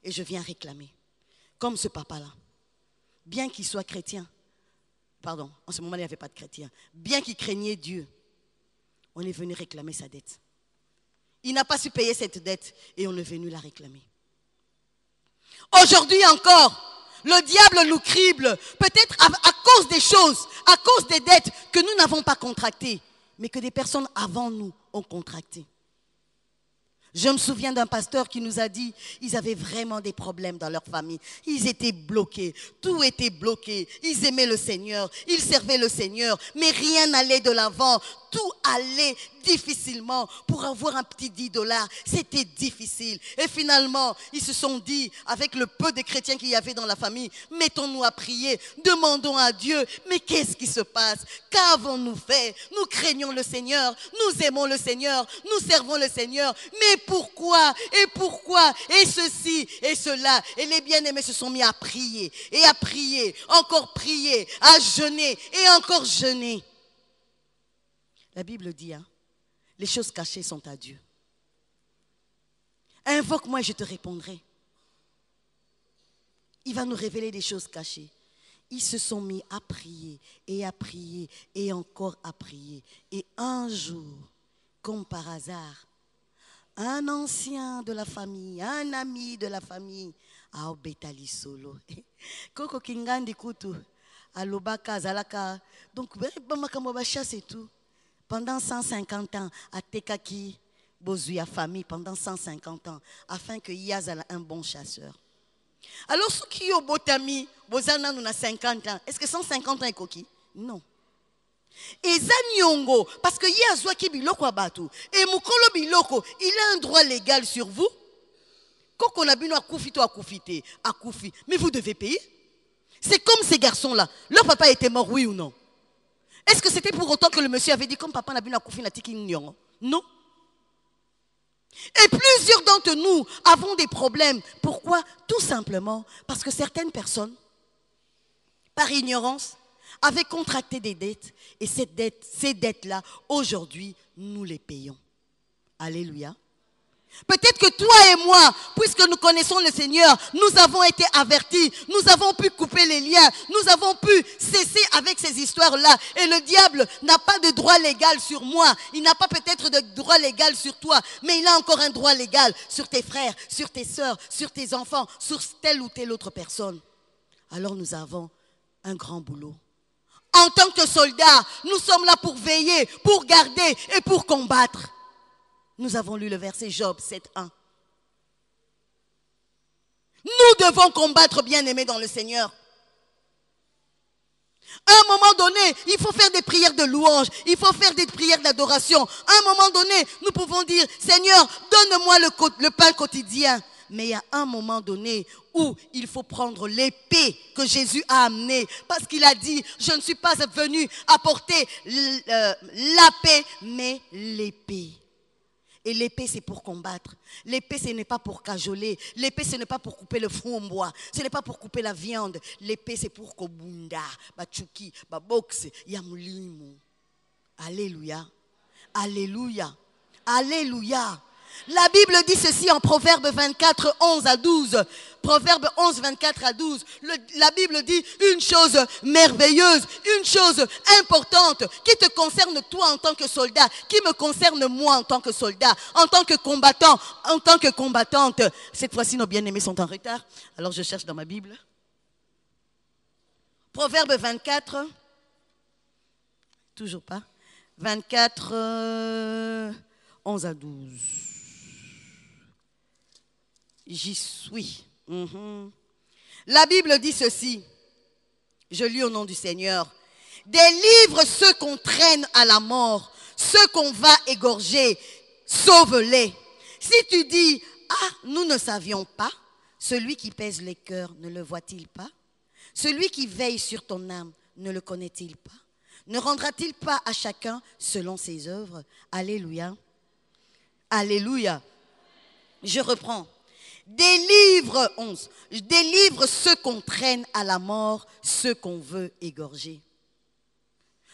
Et je viens réclamer. Comme ce papa-là. Bien qu'il soit chrétien, pardon, en ce moment il n'y avait pas de chrétien, bien qu'il craignait Dieu, on est venu réclamer sa dette. Il n'a pas su payer cette dette et on est venu la réclamer. Aujourd'hui encore, le diable nous crible, peut-être à cause des choses, à cause des dettes que nous n'avons pas contractées, mais que des personnes avant nous ont contractées. Je me souviens d'un pasteur qui nous a dit, ils avaient vraiment des problèmes dans leur famille. Ils étaient bloqués, tout était bloqué. Ils aimaient le Seigneur, ils servaient le Seigneur, mais rien n'allait de l'avant. Tout allait difficilement. Pour avoir un petit $10, c'était difficile. Et finalement, ils se sont dit, avec le peu de chrétiens qu'il y avait dans la famille, mettons-nous à prier, demandons à Dieu, mais qu'est-ce qui se passe? Qu'avons-nous fait? Nous craignons le Seigneur, nous aimons le Seigneur, nous servons le Seigneur, mais pourquoi? Et ceci et cela. Et les bien-aimés se sont mis à prier, et à prier, encore prier, à jeûner, et encore jeûner. La Bible dit, les choses cachées sont à Dieu. Invoque-moi et je te répondrai. Il va nous révéler des choses cachées. Ils se sont mis à prier et encore à prier. Et un jour, comme par hasard, un ancien de la famille, un ami de la famille, a obétali solo. Koko kingandi kutu, alobaka zalaka. Donc, bamakambo chasse et tout. Pendant 150 ans, à Tekaki, Bozuya famille, pendant 150 ans, afin que Yazala un bon chasseur. Alors, ceux qui ont botami, Bozana nous a 50 ans, est-ce que 150 ans est coquille? Non. Et Zanyongo, parce que Yazwa qui biloko abatu, et Mukolo biloko, il a un droit légal sur vous. Quand on a bien à Koufi, mais vous devez payer. C'est comme ces garçons-là. Leur papa était mort, oui ou non? Est-ce que c'était pour autant que le monsieur avait dit comme papa n'a bien à Koufi na tiki nyongo? Non. Et plusieurs d'entre nous avons des problèmes. Pourquoi? Tout simplement parce que certaines personnes, par ignorance, avaient contracté des dettes. Et ces dettes-là, aujourd'hui, nous les payons. Alléluia. Peut-être que toi et moi, puisque nous connaissons le Seigneur, nous avons été avertis, nous avons pu couper les liens, nous avons pu cesser avec ces histoires-là. Et le diable n'a pas de droit légal sur moi, il n'a pas peut-être de droit légal sur toi, mais il a encore un droit légal sur tes frères, sur tes sœurs, sur tes enfants, sur telle ou telle autre personne. Alors nous avons un grand boulot. En tant que soldats, nous sommes là pour veiller, pour garder et pour combattre. Nous avons lu le verset Job 7.1. Nous devons combattre, bien-aimés dans le Seigneur. À un moment donné, il faut faire des prières de louange, il faut faire des prières d'adoration. À un moment donné, nous pouvons dire, Seigneur, donne-moi le pain quotidien. Mais il y a un moment donné où il faut prendre l'épée que Jésus a amenée. Parce qu'il a dit, je ne suis pas venu apporter la paix, mais l'épée. Et l'épée, c'est pour combattre. L'épée, ce n'est pas pour cajoler. L'épée, ce n'est pas pour couper le front en bois. Ce n'est pas pour couper la viande. L'épée, c'est pour kobunda, bachuki, babox, yamulimu. Alléluia. Alléluia. Alléluia. La Bible dit ceci en Proverbe 24, 11 à 12. Proverbe 11, 24 à 12. La Bible dit une chose merveilleuse, une chose importante qui te concerne toi en tant que soldat, qui me concerne moi en tant que soldat, en tant que combattant, en tant que combattante. Cette fois-ci, nos bien-aimés sont en retard. Alors je cherche dans ma Bible. Proverbe 24. Toujours pas. 24, 11 à 12. J'y suis. La Bible dit ceci. Je lis au nom du Seigneur. Délivre ceux qu'on traîne à la mort, ceux qu'on va égorger, sauve-les. Si tu dis, ah, nous ne savions pas, celui qui pèse les cœurs ne le voit-il pas? Celui qui veille sur ton âme ne le connaît-il pas? Ne rendra-t-il pas à chacun selon ses œuvres? Alléluia. Alléluia. Je reprends. Délivre, 11. Délivre ceux qu'on traîne à la mort, ceux qu'on veut égorger.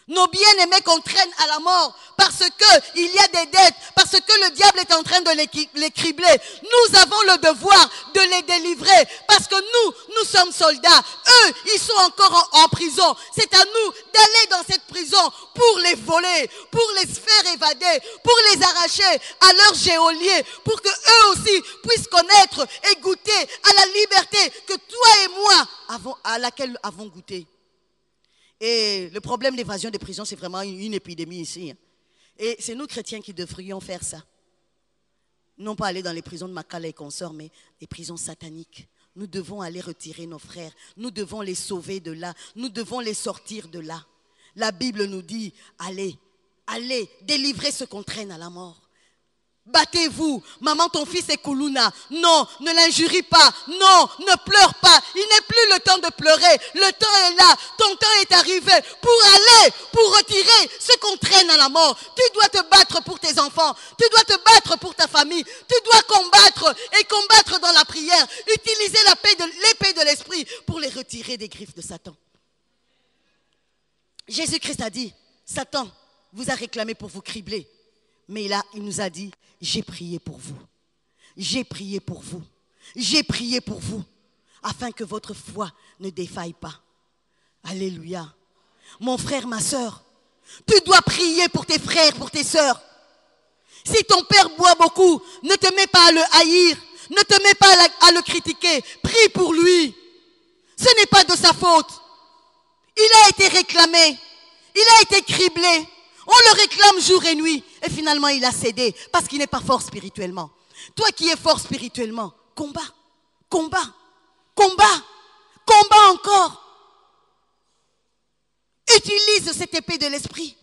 Nos bien-aimés qu'on traîne à la mort parce qu'il y a des dettes, parce que le diable est en train de les cribler. Nous avons le devoir de les délivrer parce que nous sommes soldats. Eux, ils sont encore en prison. C'est à nous d'aller dans cette prison pour les voler, pour les faire évader, pour les arracher à leur geôlier, pour que eux aussi puissent connaître et goûter à la liberté que toi et moi à laquelle avons goûté. Et le problème d'évasion des prisons, c'est vraiment une épidémie ici. Et c'est nous, chrétiens, qui devrions faire ça. Non pas aller dans les prisons de Makala et consorts, mais les prisons sataniques. Nous devons aller retirer nos frères. Nous devons les sauver de là. Nous devons les sortir de là. La Bible nous dit, allez, délivrez ceux qu'on traîne à la mort. Battez-vous. Maman, ton fils est Koulouna. Non, ne l'injurie pas. Non, ne pleure pas. Il n'est plus le temps de pleurer. Le temps est là. Ton temps est arrivé pour retirer ce qu'on traîne à la mort. Tu dois te battre pour tes enfants. Tu dois te battre pour ta famille. Tu dois combattre dans la prière. Utiliser l'épée de l'esprit pour les retirer des griffes de Satan. Jésus-Christ a dit, Satan vous a réclamé pour vous cribler. Mais là, il nous a dit, j'ai prié pour vous. J'ai prié pour vous. J'ai prié pour vous. Afin que votre foi ne défaille pas. Alléluia. Mon frère, ma soeur, tu dois prier pour tes frères, pour tes soeurs. Si ton père boit beaucoup, ne te mets pas à le haïr. Ne te mets pas à le critiquer. Prie pour lui. Ce n'est pas de sa faute. Il a été réclamé. Il a été criblé. On le réclame jour et nuit. Et finalement, il a cédé parce qu'il n'est pas fort spirituellement. Toi qui es fort spirituellement, combat encore. Utilise cette épée de l'esprit.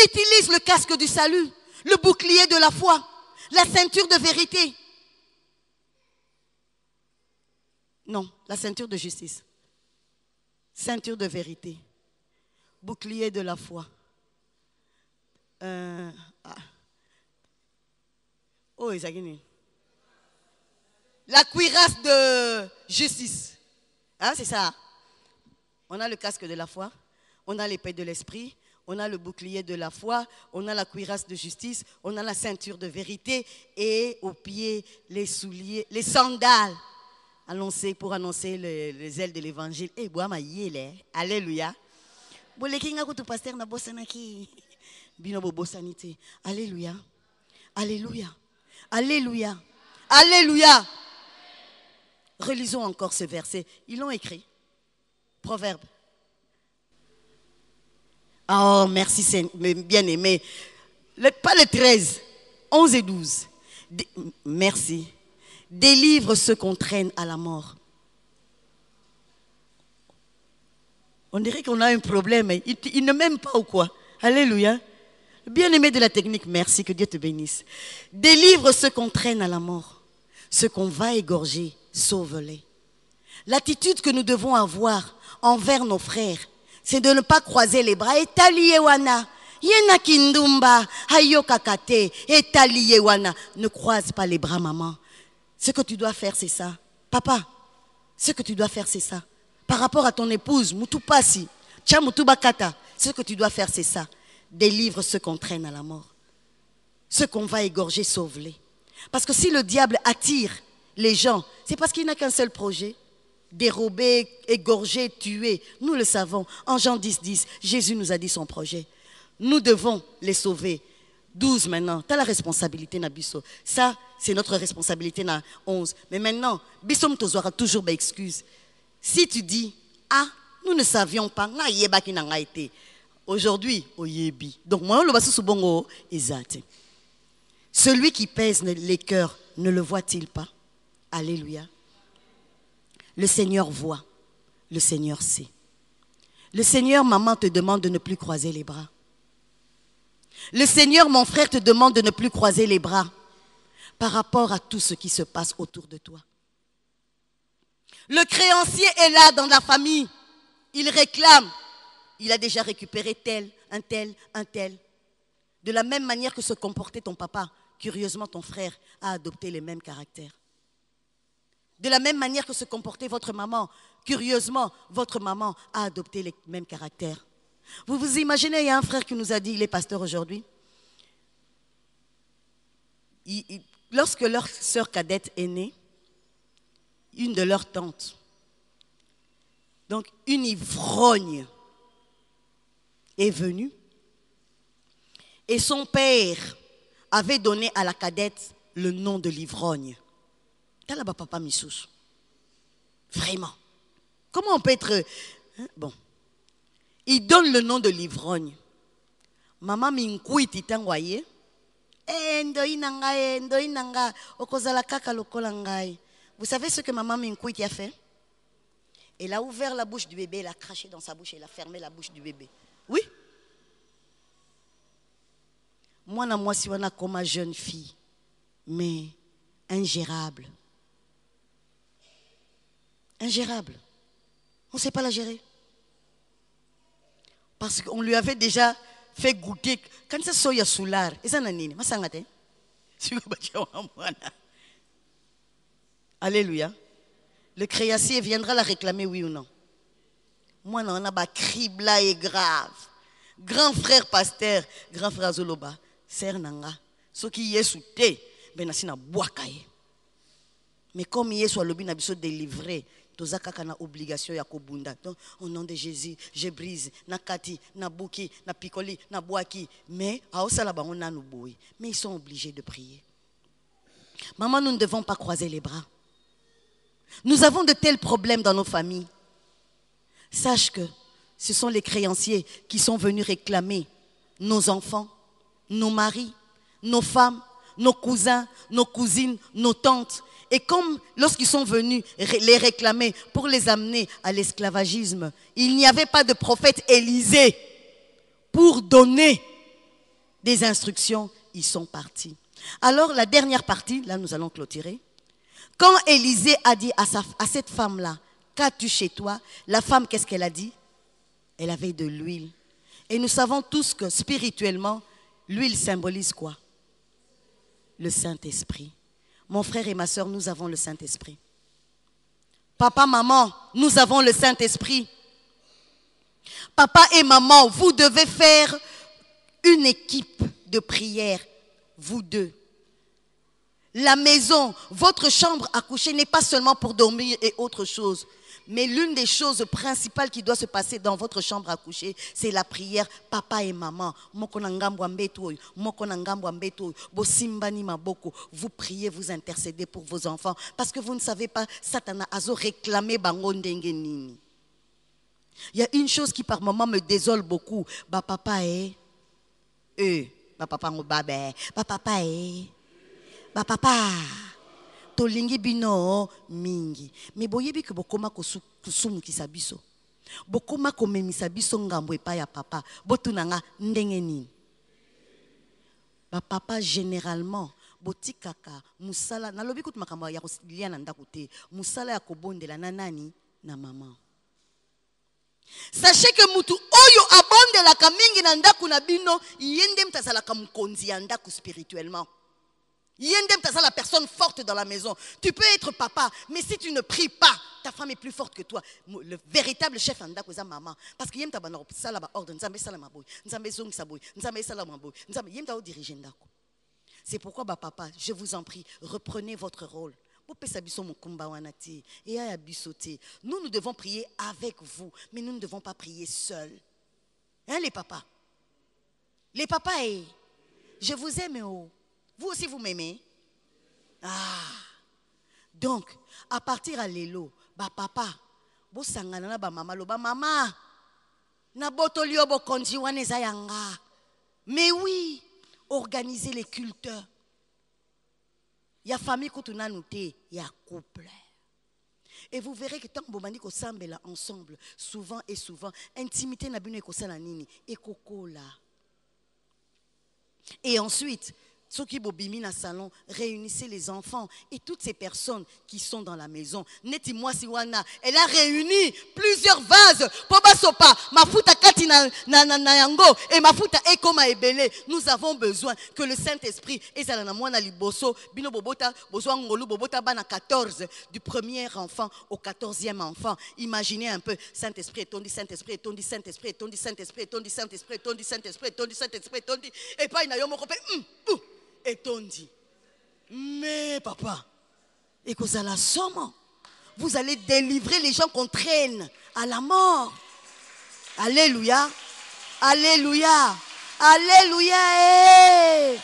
Utilise le casque du salut, le bouclier de la foi, la ceinture de vérité. Non, la ceinture de justice. Ceinture de vérité. Bouclier de la foi. La cuirasse de justice. Hein, c'est ça. On a le casque de la foi, on a l'épée de l'esprit, on a le bouclier de la foi, on a la cuirasse de justice, on a la ceinture de vérité et aux pieds les souliers, les sandales. Pour annoncer les ailes de l'évangile. Eh, alléluia. Alléluia. Alléluia. Alléluia. Alléluia. Relisons encore ce verset. Ils l'ont écrit. Proverbe. Oh, merci, bien-aimé. Pas le 13, 11 et 12. Merci. Délivre ceux qu'on traîne à la mort. On dirait qu'on a un problème. Il ne m'aime pas ou quoi? Alléluia. Bien-aimé de la technique, merci, que Dieu te bénisse. Délivre ceux qu'on traîne à la mort. Ceux qu'on va égorger, sauve-les. L'attitude que nous devons avoir envers nos frères, c'est de ne pas croiser les bras. Etaliyewana, yena kindumba, hayokakate, etaliyewana. Ne croise pas les bras, maman. Ce que tu dois faire, c'est ça. Papa, ce que tu dois faire, c'est ça. Par rapport à ton épouse, Mutupasi, Chamutubakata, ce que tu dois faire, c'est ça. Délivre ceux qu'on traîne à la mort. Ceux qu'on va égorger, sauve-les. Parce que si le diable attire les gens, c'est parce qu'il n'a qu'un seul projet. Dérober, égorger, tuer. Nous le savons. En Jean 10, Jésus nous a dit son projet. Nous devons les sauver. 12 maintenant, tu as la responsabilité Nabiso. Ça, c'est notre responsabilité na 11. Mais maintenant, Bissom t'aura toujours excuse. Si tu dis, ah, nous ne savions pas, na yeba qui n'a été. Aujourd'hui, oyebi. Donc moi, le basu subongo exact. Celui qui pèse les cœurs, ne le voit-il pas? Alléluia. Le Seigneur voit, le Seigneur sait. Le Seigneur, maman, te demande de ne plus croiser les bras. Le Seigneur, mon frère, te demande de ne plus croiser les bras par rapport à tout ce qui se passe autour de toi. Le créancier est là dans la famille. Il réclame. Il a déjà récupéré tel, un tel, un tel. De la même manière que se comportait ton papa, curieusement, ton frère a adopté les mêmes caractères. De la même manière que se comportait votre maman, curieusement, votre maman a adopté les mêmes caractères. Vous vous imaginez, il y a un frère qui nous a dit, il est pasteur aujourd'hui. Lorsque leur sœur cadette est née, une de leurs tantes, donc une ivrogne, est venue et son père avait donné à la cadette le nom de l'ivrogne. Talaba papa Missous. Vraiment. Comment on peut être... Bon. Il donne le nom de l'ivrogne. Maman Minkoui titangwaye. Vous savez ce que maman Minkoui a fait? Elle a ouvert la bouche du bébé, elle a craché dans sa bouche, elle a fermé la bouche du bébé. Oui. Moi, si on a comme une jeune fille, mais ingérable. Ingérable. On ne sait pas la gérer. Parce qu'on lui avait déjà fait goûter. Quand ça soya soulard, et ça n'a nini, ma sangate. Alléluia. Le créancier viendra la réclamer, oui ou non? Moi, on a un cribla et grave. Grand frère pasteur, grand frère Zoloba, sœur Nanga, ce qui est sous thé, benasina boakaye. Mais comme Yesu a l'obli n'a besoin de délivrer, tozaka na obligation ya kobunda. Donc au nom de Jésus, je brise na kati, na buki, na pikoli, na boaki. Mais à osala ba on a nous boy. Mais ils sont obligés de prier. Maman, nous ne devons pas croiser les bras. Nous avons de tels problèmes dans nos familles. Sache que ce sont les créanciers qui sont venus réclamer nos enfants, nos maris, nos femmes, nos cousins, nos cousines, nos tantes. Et comme lorsqu'ils sont venus les réclamer pour les amener à l'esclavagisme, il n'y avait pas de prophète Élisée pour donner des instructions, ils sont partis. Alors la dernière partie, là nous allons clôturer. Quand Élisée a dit à cette femme-là, qu'as-tu chez toi? La femme, qu'est-ce qu'elle a dit? Elle avait de l'huile. Et nous savons tous que spirituellement, l'huile symbolise quoi? Le Saint-Esprit. Mon frère et ma soeur, nous avons le Saint-Esprit. Papa, maman, nous avons le Saint-Esprit. Papa et maman, vous devez faire une équipe de prière, vous deux. La maison, votre chambre à coucher n'est pas seulement pour dormir et autre chose. Mais l'une des choses principales qui doit se passer dans votre chambre à coucher, c'est la prière papa et maman. Vous priez, vous intercédez pour vos enfants. Parce que vous ne savez pas, Satan a réclamé bango ndenge nini. Il y a une chose qui par moment me désole beaucoup. Ba papa est ba papa ngobabe, ba papa est ba papa tolingi bino mingi. Mais boyebi que bokoma kusumu kisabiso. Bokoma komemisa biso ngambo epa ya papa. Botunanga ndenge nini. Ba papa généralement botikaka musala nalobi kutu makambo ya kolia na ndako te. Musala ya kobondela na nani na maman. Sachez que mutu oyo abondelaka mingi na ndako na bino yende mtazalaka mukonzi ya ndako spirituellement. Yendem, tu es la personne forte dans la maison. Tu peux être papa, mais si tu ne pries pas, ta femme est plus forte que toi. Le véritable chef en ndako c'est maman. Parce que yem ta bana sala ba ordre, nzambe sala maboy, nzambe zong saboy, nzambe sala maboy, nzambe yem ta diriger ndako. C'est pourquoi ba papa, je vous en prie, reprenez votre rôle. Nous devons prier avec vous, mais nous ne devons pas prier seuls. Hein les papas? Les papas, je vous aime oh. Vous aussi, vous m'aimez? Ah. Donc, à partir à l'élo, ba papa, bo sangana ba mama lo ba mama. Na botolio bo konji wane zayanga. Mais oui, organisez les cultes. Il y a famille kutuna nouté, il y a couple. Et vous verrez que tant que vous ko sambela ensemble, souvent et souvent, intimité na bino ko sala nini, et kokola. Et ensuite, Soki bobimi na salon, réunissez les enfants et toutes ces personnes qui sont dans la maison. Neti moi siwana, elle a réuni plusieurs vases. Poba sopa, mafuta kati na yango et mafuta ekoma ebele. Nous avons besoin que le Saint-Esprit ezala na mwana liboso, bino bobota, bozwa ngolu bobota bana 14 du premier enfant au 14e enfant. Imaginez un peu, Saint-Esprit etondi, Saint-Esprit etondi, Saint-Esprit etondi, Saint-Esprit etondi, Saint-Esprit etondi, Saint-Esprit etondi, Saint-Esprit etondi, et pas ina yo moko pe etondi. Mais papa, et que ça la somme, vous allez délivrer les gens qu'on traîne à la mort. Alléluia, alléluia, alléluia, eh.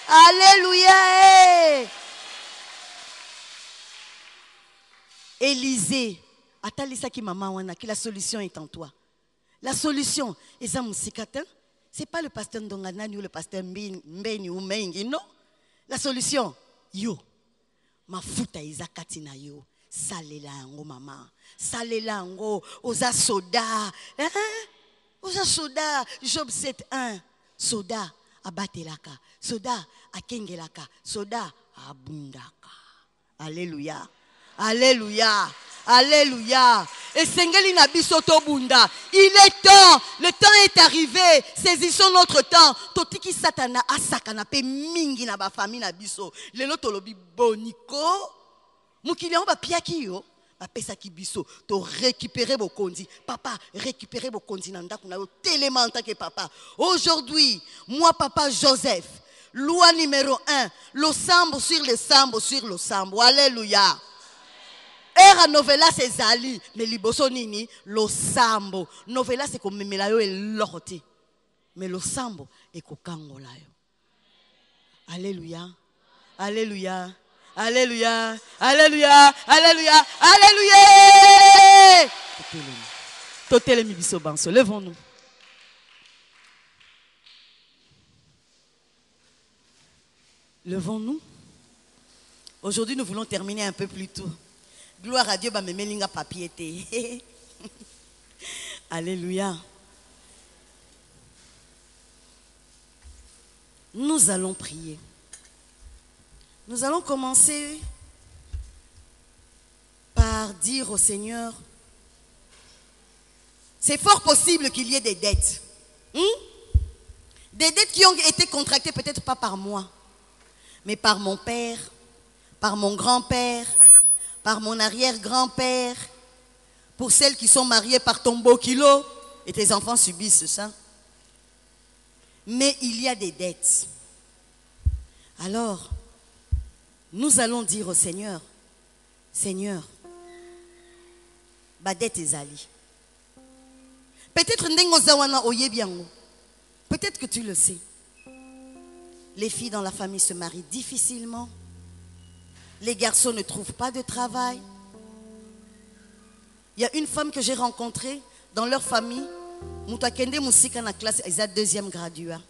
Alléluia. Eh. Élisée, atalisa ki maman wana, que la solution est en toi. La solution, et ça moussikatin, c'est pas le pasteur Ndonganani ou le pasteur Mbeni ou Mengi, non. La solution, yo, mafuta izakati na yo, salela yango mama, salela yango, oza soda, oza soda, Job 7:1, soda abatelaka, soda akengelaka, soda abundaka. Alléluia, alléluia. Alléluia. Et Sengeli Nabiso Tobunda. Il est temps. Le temps est arrivé. Saisissons notre temps. Totiki Satana asakana pe mingi na ba famille Nabiso. Lelo tolobi boniko. Mukili on ba piaki yo. Ba pesa ki biso. To récupérer vos kondi. Papa, récupérer vos kondi nanda kuna yo tellement tant que papa. Aujourd'hui, moi papa Joseph, loi numéro 1, le sambo sur le sambo sur le sambo. Alléluia. Era novela c'est Zali, mais liboso nini, lo sambo. Novela c'est comme memelayo et loroti. Mais lo sambo est kokangola yo. Alléluia. Alléluia. Alléluia. Alléluia. Alléluia. Alléluia. Totelemi biso banso. Levons-nous. Levons-nous. Aujourd'hui, nous voulons terminer un peu plus tôt. Gloire à Dieu, bah me melinga papier. Alléluia. Nous allons prier. Nous allons commencer par dire au Seigneur, c'est fort possible qu'il y ait des dettes. Des dettes qui ont été contractées peut-être pas par moi, mais par mon père, par mon grand-père, par mon arrière-grand-père, pour celles qui sont mariées par ton beau kilo, et tes enfants subissent ça. Mais il y a des dettes. Alors, nous allons dire au Seigneur, Seigneur, ma dette est ali. Peut-être peut-être que tu le sais. Les filles dans la famille se marient difficilement. Les garçons ne trouvent pas de travail. Il y a une femme que j'ai rencontrée dans leur famille. Moutakende Moussika na classe, ils ont deuxième graduat.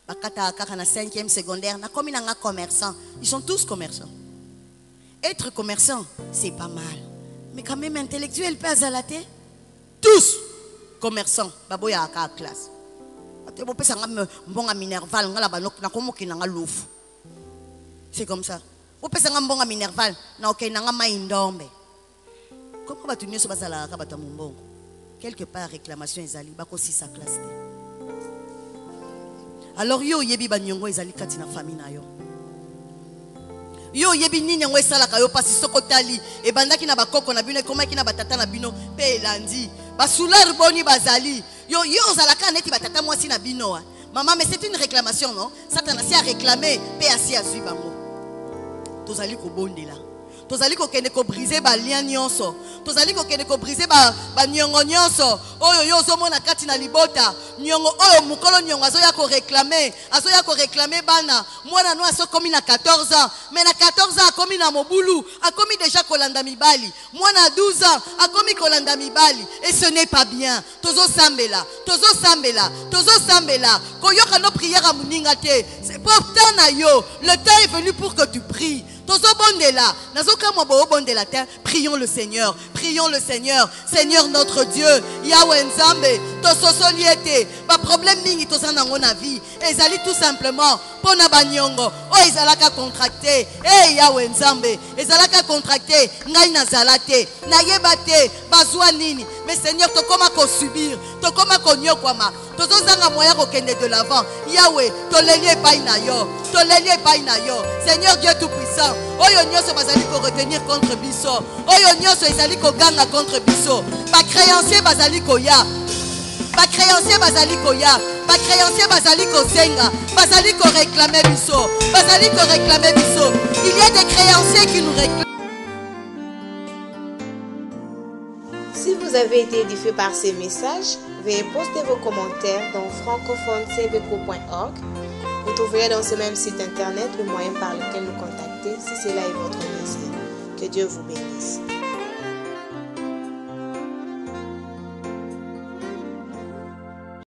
Bakata na 5e secondaire, na comme un commerçant. Ils sont tous commerçants. Être commerçant, c'est pas mal. Mais quand même intellectuel, pas à la tête. Tous commerçants. Baboya à classe. C'est comme ça. Comment tu quelque part réclamation ezali bakosi sa classe. Alors yo yebi banyongo ezali kati na famille na yo. Yo yebi nini yango esalaka yo pasi sokotali e bandaki na bakoko na bino komaki na batata na bino pe elandi basular boni bazali yo ozalaka neti batata mwasi na bino. Maman, mais c'est une réclamation, non? Satan a réclamé pe asi azui bango. Tozali ko bondela. Tozali ko kende ko briser ba lien nyonso. Tozali ko kende ko briser ba nyongo nyonso. Oyo yo zomona kati na libota. Nyongo oyo mukolo nyongo azoya ko réclamer. Azoya ko réclamer bana. Mwana no aso komi na 14 ans. Mais na 14 ans akomi na mobulu. Akomi déjà kolanda mibali. Mwana 12 ans akomi kolanda mibali. Et ce n'est pas bien. Tozo sambela. Tozo sambela. Tozo sambela. Koyoka no prière à muninga te. C'est pourtant na yo. Le temps est venu pour que tu pries. Prions le Seigneur. Prions le Seigneur. Seigneur notre Dieu. Yahweh Nzambe. tososoli ete ba problème mingi toza nango na vie ezali tout simplement pona banyongo o ezalaka contracté yawe nzambe ezalaka contracté ngai nazala te nayeba te bazwa nini mais Seigneur tokoma ko subir tokoma ko nyokwama tozozanga moya kokende de l'avant yawe toleli epai na yo toleli epai na yo Seigneur Dieu tout puissant oyo nyonso bazali ko retenir contre biso oyo nyonso ezali ko ganga contre biso ba créancier bazali ko ya ba créancier bazali ko ya ba créancier bazali ko senga bazali ko réclamer biso bazali ko réclamer biso il y a des créanciers qui nous réclament. Si vous avez été édifié par ces messages, veuillez poster vos commentaires dans francophonecbq.org. Vous trouverez dans ce même site internet le moyen par lequel nous contacter si cela est votre désir. Que Dieu vous bénisse.